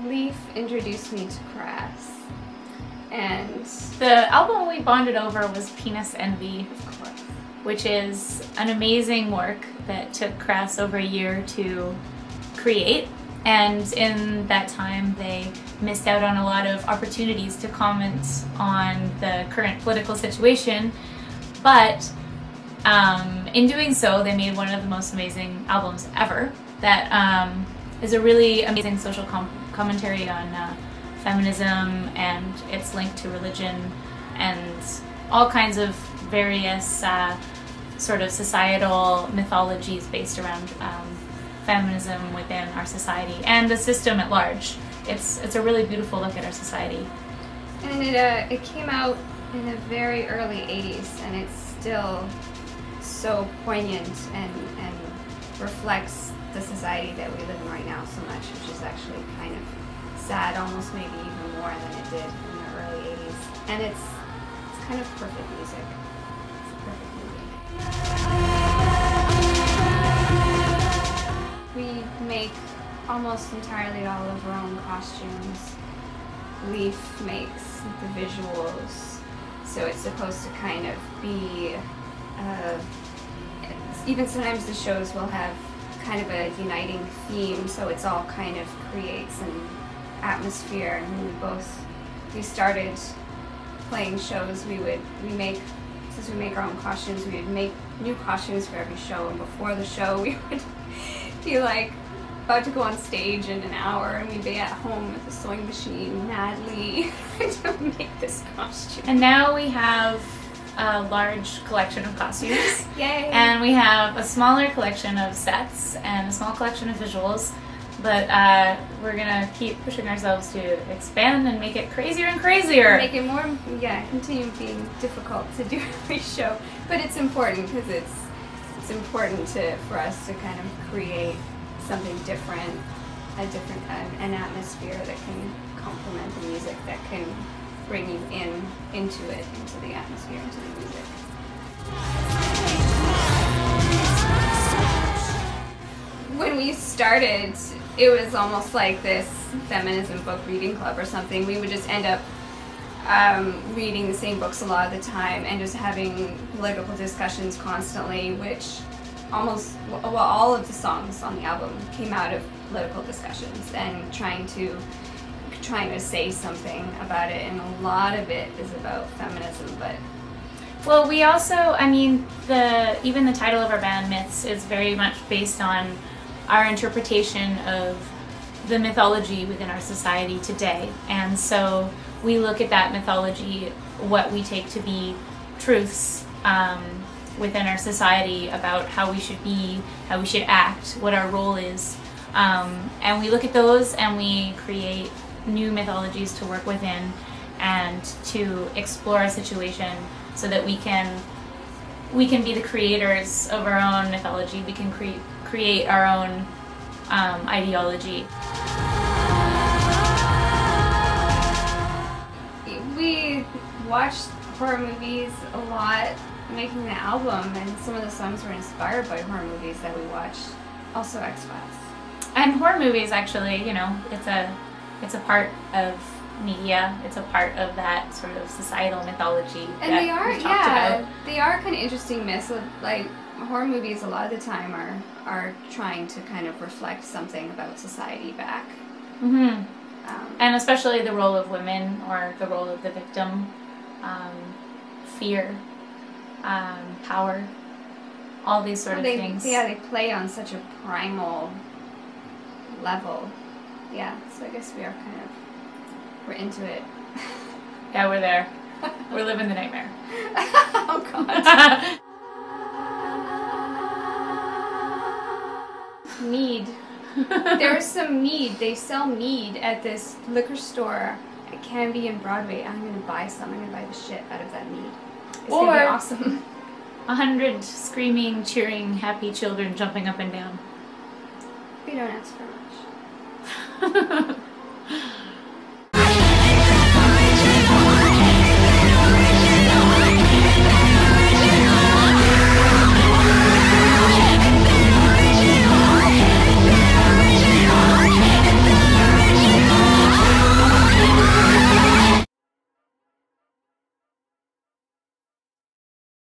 Leaf introduced me to Crass, and the album we bonded over was Penis Envy, of course, which is an amazing work that took Crass over a year to create, and in that time they missed out on a lot of opportunities to comment on the current political situation, but in doing so they made one of the most amazing albums ever that is a really amazing social commentary on feminism and its link to religion and all kinds of various sort of societal mythologies based around feminism within our society and the system at large. It's a really beautiful look at our society. And it came out in the very early 80s, and it's still so poignant and reflects the society that we live in right now so much, which is actually kind of sad, almost maybe even more than it did in the early 80s. And it's kind of perfect music. It's a perfect movie. We make almost entirely all of our own costumes. Leaf makes the visuals, so it's supposed to kind of be, even sometimes the shows will have kind of a uniting theme, so it's all kind of creates an atmosphere. And we started playing shows, since we make our own costumes, we would make new costumes for every show, and before the show we would be like about to go on stage in an hour, and we'd be at home with a sewing machine madly trying to make this costume. And now we have a large collection of costumes. Yay! And we have a smaller collection of sets and a small collection of visuals, but we're gonna keep pushing ourselves to expand and make it crazier and crazier. Make it more, continue being difficult to do every show, but it's important because it's important for us to kind of create something different, an atmosphere that can complement the music, that can bring you into the atmosphere, into the music. When we started, it was almost like this feminism book reading club or something. We would just end up reading the same books a lot of the time and just having political discussions constantly, which all of the songs on the album came out of political discussions and trying to say something about it, and a lot of it is about feminism. But well, we also, I mean, even the title of our band, Myths, is very much based on our interpretation of the mythology within our society today, and so we look at that mythology, what we take to be truths within our society about how we should be, how we should act, what our role is, and we look at those and we create new mythologies to work within and to explore our situation so that we can be the creators of our own mythology. We can create our own ideology. We watched horror movies a lot making the album, and some of the songs were inspired by horror movies that we watched. Also X-Files. And horror movies, actually, you know, it's a part of media. It's a part of that sort of societal mythology. And they are, they are kind of interesting myths. Like horror movies, a lot of the time are trying to kind of reflect something about society back. Mm-hmm. And especially the role of women, or the role of the victim, fear, power, all these sort of things. Yeah, they play on such a primal level. Yeah, so I guess we're into it. Yeah, we're there. We're living the nightmare. Oh God. Mead. There's some mead. They sell mead at this liquor store at Canby and Broadway. I'm gonna buy some. I'm gonna buy the shit out of that mead. It's gonna be awesome. 100 screaming, cheering, happy children jumping up and down. We don't ask for much.